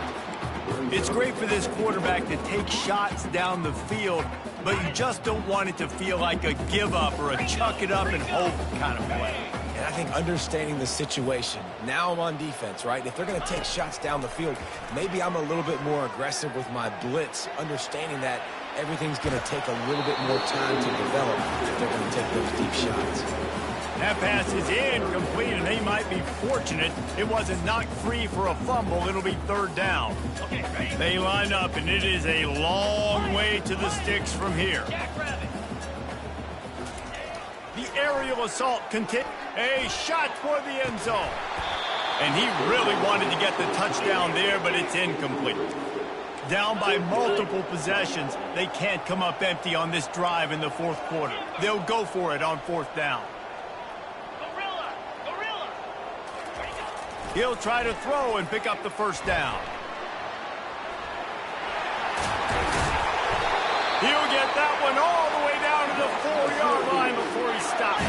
Speaker 1: It's great for this quarterback to take shots down the field, but you just don't want it to feel like a give up or a chuck it up and hope kind of play.
Speaker 2: And I think understanding the situation, now I'm on defense, right? If they're going to take shots down the field, maybe I'm a little bit more aggressive with my blitz, understanding that everything's going to take a little bit more time to develop if they're going to take those deep shots.
Speaker 1: That pass is incomplete, and they might be fortunate it wasn't knocked free for a fumble. It'll be third down. They line up, and it is a long way to the sticks from here. The aerial assault continues. A shot for the end zone. And he really wanted to get the touchdown there, but it's incomplete. Down by multiple possessions, they can't come up empty on this drive in the fourth quarter. They'll go for it on fourth down. He'll try to throw and pick up the first down. He'll get that one all the way down to the 4-yard line before he stops.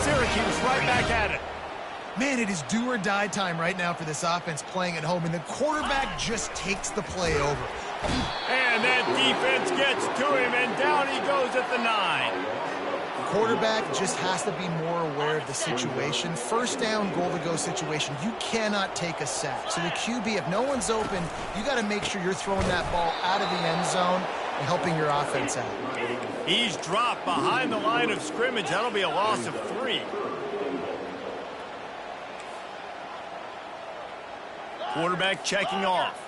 Speaker 1: Syracuse right back at it.
Speaker 3: Man, it is do or die time right now for this offense playing at home, and the quarterback just takes the play over.
Speaker 1: And that defense gets to him, and down he goes at the 9.
Speaker 3: Quarterback just has to be more aware of the situation. First down, goal-to-go situation. You cannot take a sack. So the QB, if no one's open, you got to make sure you're throwing that ball out of the end zone and helping your offense out.
Speaker 1: He's dropped behind the line of scrimmage. That'll be a loss of 3. Quarterback checking off.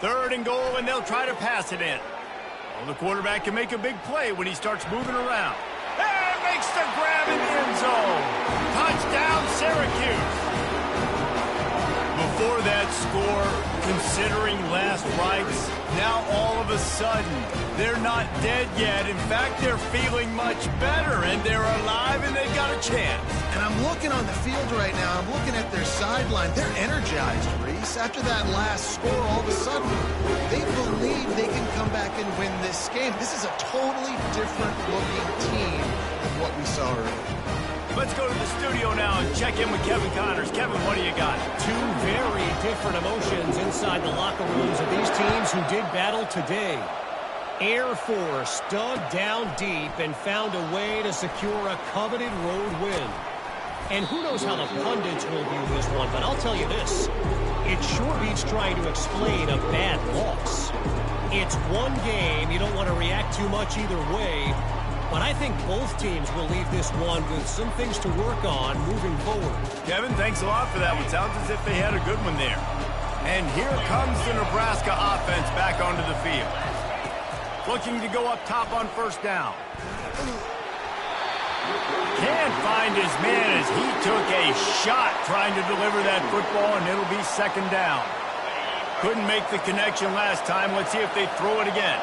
Speaker 1: 3rd and goal, and they'll try to pass it in. Well, the quarterback can make a big play when he starts moving around. And makes the grab in the end zone. Touchdown, Syracuse. Before that score, considering last rites, now all of a sudden, they're not dead yet. In fact, they're feeling much better, and they're alive, and they've got a chance.
Speaker 3: And I'm looking on the field right now. I'm looking at their sideline. They're energized, Reese. After that last score, all of a sudden, they believe they can come back and win this game. This is a totally different-looking team than what we saw earlier.
Speaker 1: Let's go to the studio now and check in with Kevin Connors. Kevin, what do you got?
Speaker 4: 2 very different emotions inside the locker rooms of these teams who did battle today. Air Force dug down deep and found a way to secure a coveted road win. And who knows how the pundits will view this one, but I'll tell you this. It sure beats trying to explain a bad loss. It's one game. You don't want to react too much either way. But I think both teams will leave this one with some things to work on moving forward.
Speaker 1: Kevin, thanks a lot for that one. Sounds as if they had a good one there. And here comes the Nebraska offense back onto the field. Looking to go up top on 1st down. Can't find his man as he took a shot trying to deliver that football, and it'll be 2nd down. Couldn't make the connection last time. Let's see if they throw it again.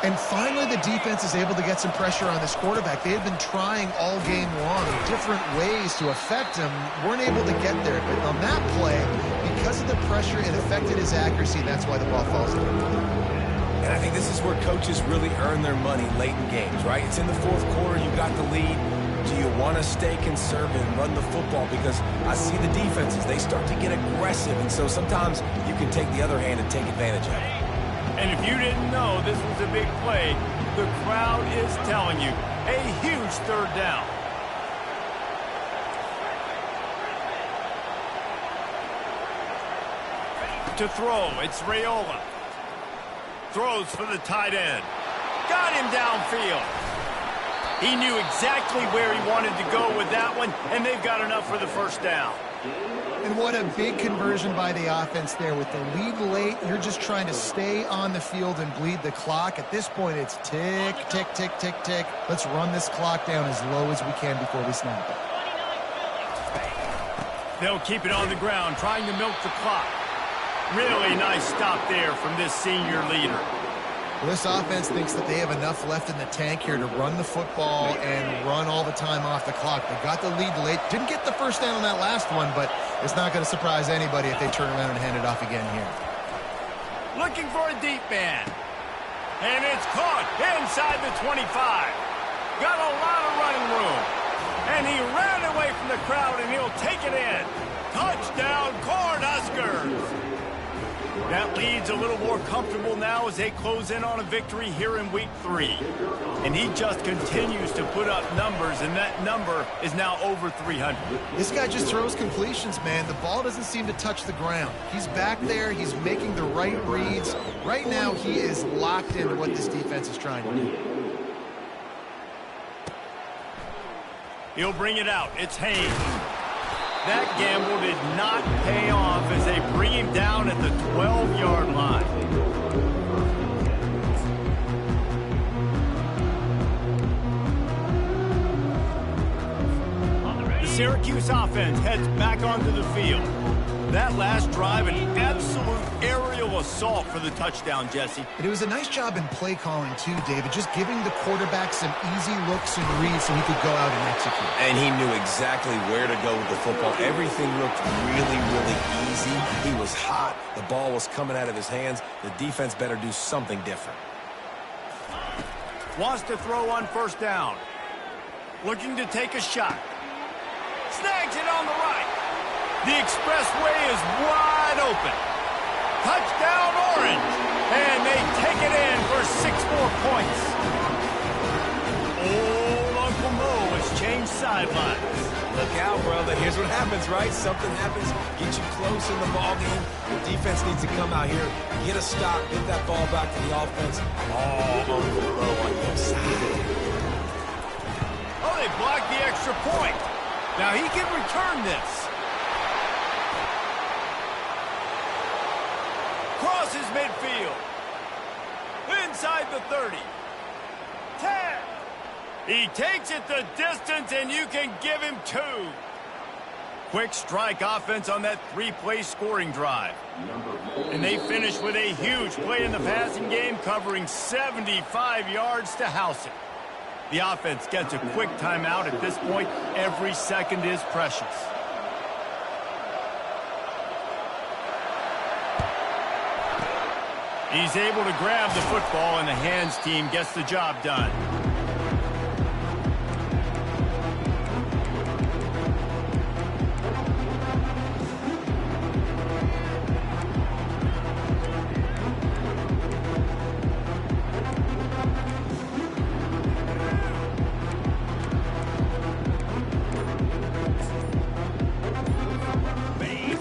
Speaker 3: And finally, the defense is able to get some pressure on this quarterback. They had been trying all game long different ways to affect him. Weren't able to get there. But on that play, because of the pressure, it affected his accuracy. That's why the ball falls to him.
Speaker 2: And I think this is where coaches really earn their money late in games, right? It's in the 4th quarter. You've got the lead. Do you want to stay conservative and run the football? Because I see the defenses. They start to get aggressive. And so sometimes you can take the other hand and take advantage of it.
Speaker 1: And if you didn't know this was a big play, the crowd is telling you a huge 3rd down. To throw, it's Raiola. Throws for the tight end. Got him downfield. He knew exactly where he wanted to go with that one, and they've got enough for the 1st down.
Speaker 3: And what a big conversion by the offense there. With the lead late, you're just trying to stay on the field and bleed the clock. At this point, it's tick, tick, tick, tick, tick. Let's run this clock down as low as we can before we snap it.
Speaker 1: They'll keep it on the ground, trying to milk the clock. Really nice stop there from this senior leader.
Speaker 3: Well, this offense thinks that they have enough left in the tank here to run the football and run all the time off the clock. They got the lead late. Didn't get the 1st down on that last one, but it's not going to surprise anybody if they turn around and hand it off again here.
Speaker 1: Looking for a deep man. And it's caught inside the 25. Got a lot of running room. And he ran away from the crowd, and he'll take it in. Touchdown, Cornhuskers! That lead's a little more comfortable now as they close in on a victory here in Week 3. And he just continues to put up numbers, and that number is now over 300.
Speaker 3: This guy just throws completions, man. The ball doesn't seem to touch the ground. He's back there. He's making the right reads. Right now, he is locked into what this defense is trying to do.
Speaker 1: He'll bring it out. It's Haynes. That gamble did not pay off as they bring him down at the 12-yard line. The Syracuse offense heads back onto the field. That last drive, an absolute aerial assault for the touchdown, Jesse.
Speaker 3: And it was a nice job in play calling, too, David, just giving the quarterback some easy looks and reads so he could go out and execute.
Speaker 2: And he knew exactly where to go with the football. Everything looked really, really easy. He was hot. The ball was coming out of his hands. The defense better do something different.
Speaker 1: Wants to throw on 1st down. Looking to take a shot. Snags it on the right. The expressway is wide open. Touchdown, Orange. And they take it in for 6 more points. Old Uncle Mo has changed sidelines.
Speaker 2: Look out, brother. Here's what happens, right? Something happens, get you close in the ball game. The defense needs to come out here, get a stop, get that ball back to the offense. Oh, Uncle Mo on your side.
Speaker 1: Oh, they blocked the extra point. Now he can return this. Crosses midfield. Inside the 30. 10. He takes it the distance, and you can give him 2. Quick strike offense on that 3-play scoring drive. And they finish with a huge play in the passing game, covering 75 yards to house it. The offense gets a quick timeout at this point. Every second is precious. He's able to grab the football, and the hands team gets the job done.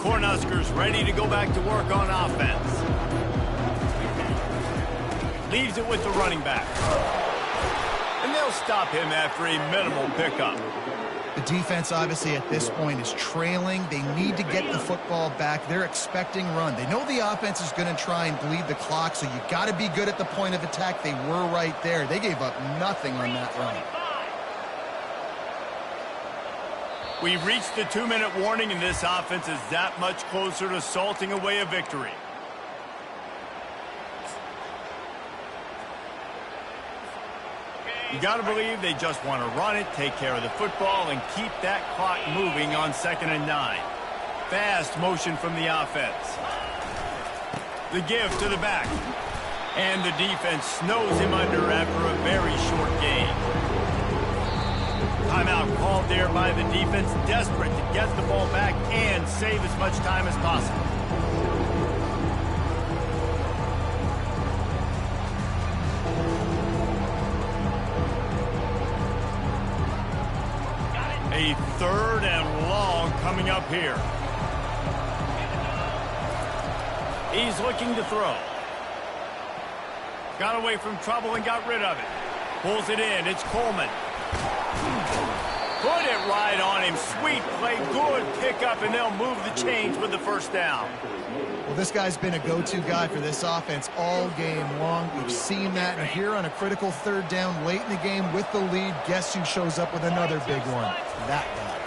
Speaker 1: Cornhuskers ready to go back to work on offense. Leaves it with the running back. And they'll stop him after a minimal pickup.
Speaker 3: The defense, obviously, at this point is trailing. They need to get the football back. They're expecting run. They know the offense is going to try and bleed the clock, so you got to be good at the point of attack. They were right there. They gave up nothing on that run.
Speaker 1: We've reached the 2-minute warning, and this offense is that much closer to salting away a victory. You got to believe they just want to run it, take care of the football, and keep that clock moving on 2nd and 9. Fast motion from the offense. The give to the back. And the defense snows him under after a very short game. Timeout called there by the defense, desperate to get the ball back and save as much time as possible. A 3rd and long coming up here. He's looking to throw. Got away from trouble and got rid of it. Pulls it in. It's Coleman. Put it right on him. Sweet play. Good pickup, and they'll move the chains with the 1st down.
Speaker 3: Well, this guy's been a go-to guy for this offense all game long. We've seen that, and here on a critical 3rd down late in the game with the lead, guess who shows up with another big one? That guy.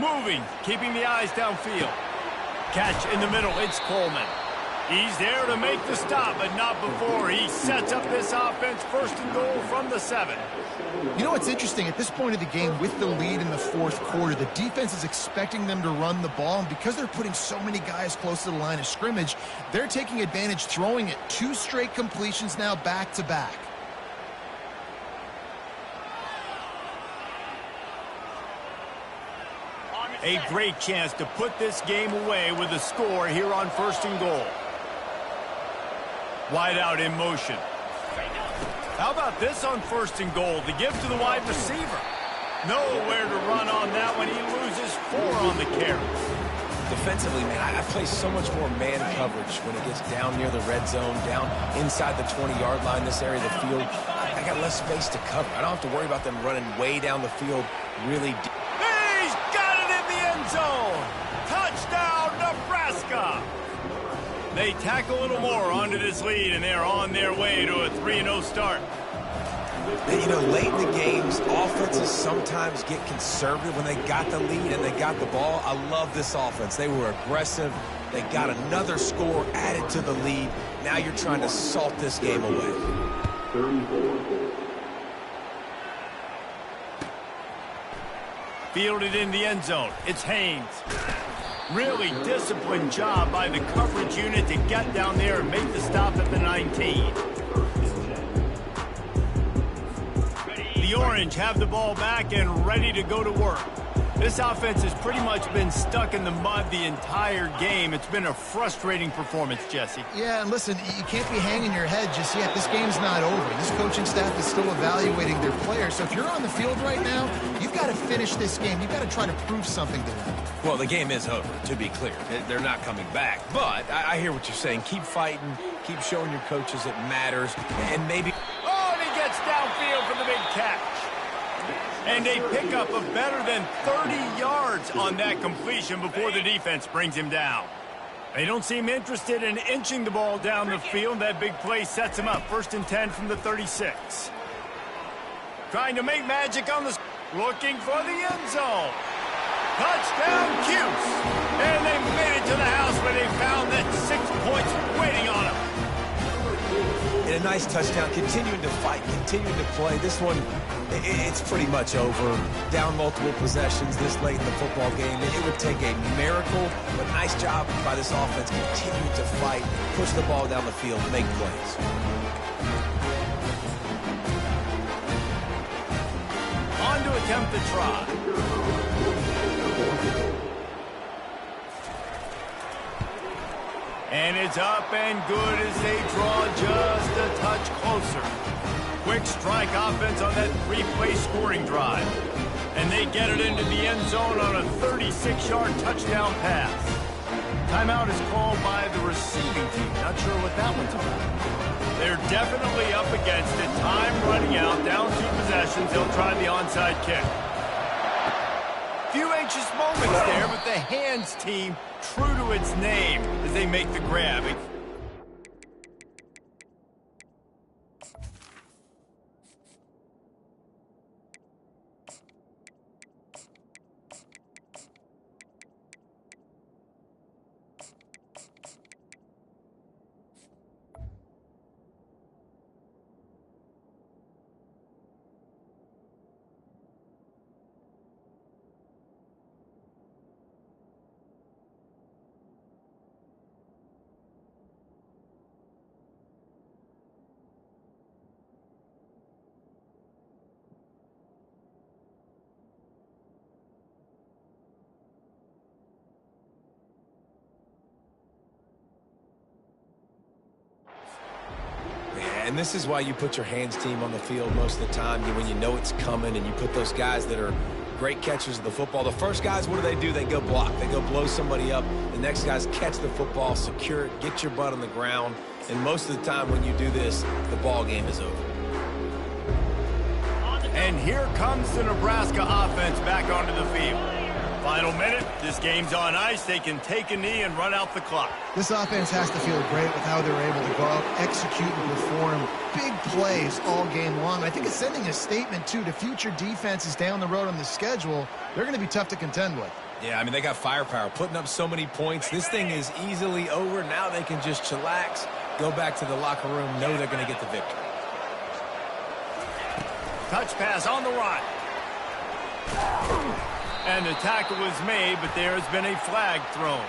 Speaker 1: Moving, keeping the eyes downfield. Catch in the middle. It's Coleman. He's there to make the stop, but not before he sets up this offense. 1st and goal from the 7.
Speaker 3: You know what's interesting? At this point of the game, with the lead in the 4th quarter, the defense is expecting them to run the ball, and because they're putting so many guys close to the line of scrimmage, they're taking advantage, throwing it 2 straight completions now back-to-back.
Speaker 1: A great chance to put this game away with a score here on 1st and goal. Wide out in motion. How about this on 1st and goal? The give to the wide receiver. Nowhere to run on that one. He loses 4 on the carry.
Speaker 2: Defensively, man, I play so much more man coverage when it gets down near the red zone, down inside the 20-yard line, this area of the field. I got less space to cover. I don't have to worry about them running way down the field really deep.
Speaker 1: He's got it in the end zone. Touchdown, Nebraska. They tack a little more onto this lead, and they're on their way to a 3-0 start.
Speaker 2: And, you know, late in the games, offenses sometimes get conservative when they got the lead and they got the ball. I love this offense. They were aggressive. They got another score added to the lead. Now you're trying to salt this game away.
Speaker 1: Fielded in the end zone. It's Haynes. Really disciplined job by the coverage unit to get down there and make the stop at the 19. The Orange have the ball back and ready to go to work. This offense has pretty much been stuck in the mud the entire game. It's been a frustrating performance, Jesse.
Speaker 3: Yeah, and listen, you can't be hanging your head just yet. This game's not over. This coaching staff is still evaluating their players. So if you're on the field right now, you've got to finish this game. You've got to try to prove something to them.
Speaker 2: Well, the game is over, to be clear. They're not coming back. But I hear what you're saying. Keep fighting. Keep showing your coaches it matters. And maybe...
Speaker 1: Oh, and he gets downfield for the big catch. And a pickup of better than 30 yards on that completion before the defense brings him down. They don't seem interested in inching the ball down the field. That big play sets him up. 1st and 10 from the 36. Trying to make magic on the... Looking for the end zone. Touchdown, Cuse. And they made it to the house where they found that 6 points waiting on them.
Speaker 2: And a nice touchdown. Continuing to fight. Continuing to play. This one... It's pretty much over. Down multiple possessions this late in the football game. It would take a miracle, but nice job by this offense. Continue to fight, push the ball down the field, make plays.
Speaker 1: On to attempt the try. And it's up and good as they draw just a touch closer. Quick strike offense on that 3-play scoring drive. And they get it into the end zone on a 36-yard touchdown pass. Timeout is called by the receiving team. Not sure what that one's about. They're definitely up against it. Time running out, down 2 possessions. They'll try the onside kick. Few anxious moments there, but the hands team true to its name as they make the grab.
Speaker 2: And this is why you put your hands team on the field most of the time, when you know it's coming, and you put those guys that are great catchers of the football. The first guys, what do? They go block. They go blow somebody up. The next guys catch the football, secure it, get your butt on the ground. And most of the time when you do this, the ball game is over.
Speaker 1: And here comes the Nebraska offense back onto the field. Final minute, this game's on ice. They can take a knee and run out the clock.
Speaker 3: This offense has to feel great with how they're able to go out, execute, and perform big plays all game long. I think it's sending a statement, too, to future defenses down the road on the schedule. They're going to be tough to contend with.
Speaker 2: Yeah, I mean, they got firepower, putting up so many points. This thing is easily over. Now they can just chillax, go back to the locker room, know they're going to get the victory.
Speaker 1: Touch pass on the run. And the tackle was made, but there has been a flag thrown.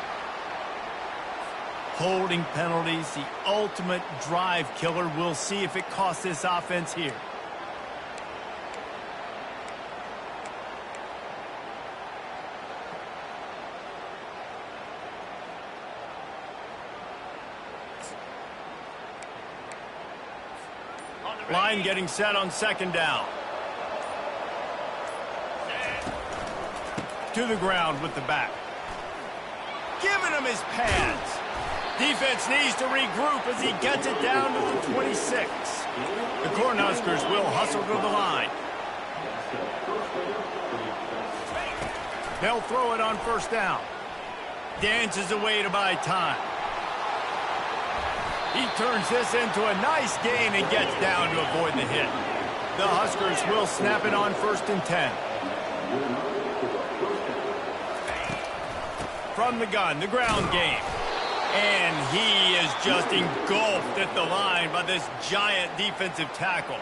Speaker 1: Holding penalties, the ultimate drive killer. We'll see if it costs this offense here. Line getting set on 2nd down. To the ground with the back. Giving him his pads. Defense needs to regroup as he gets it down to the 26. The Cornhuskers will hustle to the line. They'll throw it on 1st down. Dances away to buy time. He turns this into a nice gain and gets down to avoid the hit. The Huskers will snap it on 1st and 10. From the gun, the ground game. And he is just engulfed at the line by this giant defensive tackle.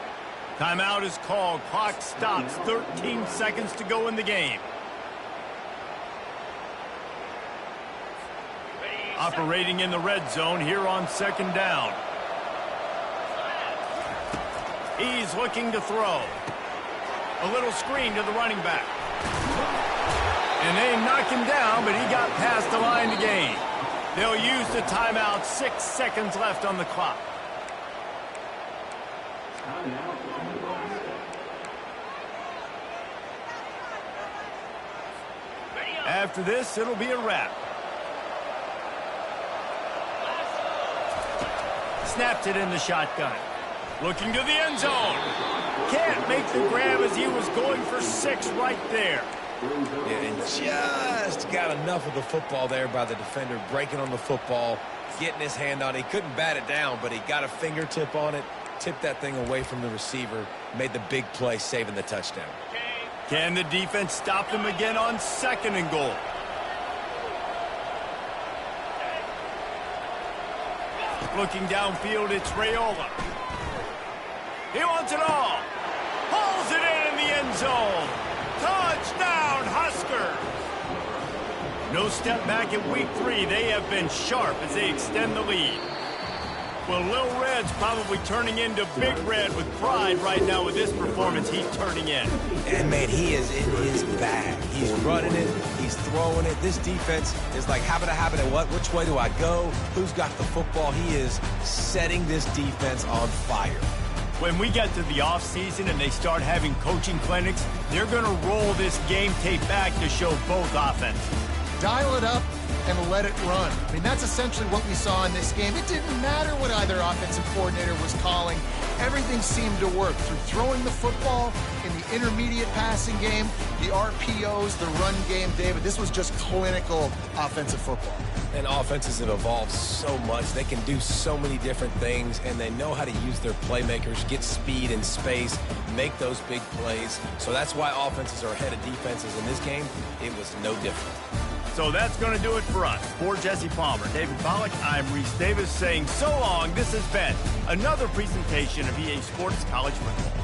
Speaker 1: Timeout is called. Clock stops. 13 seconds to go in the game. Operating in the red zone here on 2nd down. He's looking to throw. A little screen to the running back. And they knock him down, but he got past the line to gain. They'll use the timeout. 6 seconds left on the clock. After this, it'll be a wrap. Snaps it in the shotgun. Looking to the end zone. Can't make the grab as he was going for 6 right there.
Speaker 2: And just got enough of the football there by the defender, breaking on the football, getting his hand on it. He couldn't bat it down, but he got a fingertip on it, tipped that thing away from the receiver, made the big play, saving the touchdown.
Speaker 1: Can the defense stop them again on 2nd and goal? Looking downfield, it's Raiola. He wants it all. Hauls it in the end zone. Touchdown, Huskers! No step back in week 3. They have been sharp as they extend the lead. Well, Lil Red's probably turning into Big Red with pride right now with this performance he's turning in.
Speaker 2: And, man, he is in his bag. He's running it. He's throwing it. This defense is like, habit, what? Which way do I go? Who's got the football? He is setting this defense on fire.
Speaker 1: When we get to the offseason and they start having coaching clinics, they're going to roll this game tape back to show both offenses.
Speaker 3: Dial it up and let it run. I mean, that's essentially what we saw in this game. It didn't matter what either offensive coordinator was calling. Everything seemed to work through throwing the football in the intermediate passing game, the RPOs, the run game. David, this was just clinical offensive football.
Speaker 2: And offenses have evolved so much. They can do so many different things, and they know how to use their playmakers, get speed and space, make those big plays. So that's why offenses are ahead of defenses in this game. It was no different.
Speaker 1: So that's going to do it for us. For Jesse Palmer, David Pollack, I'm Reese Davis saying so long. This has been another presentation of EA Sports College Football.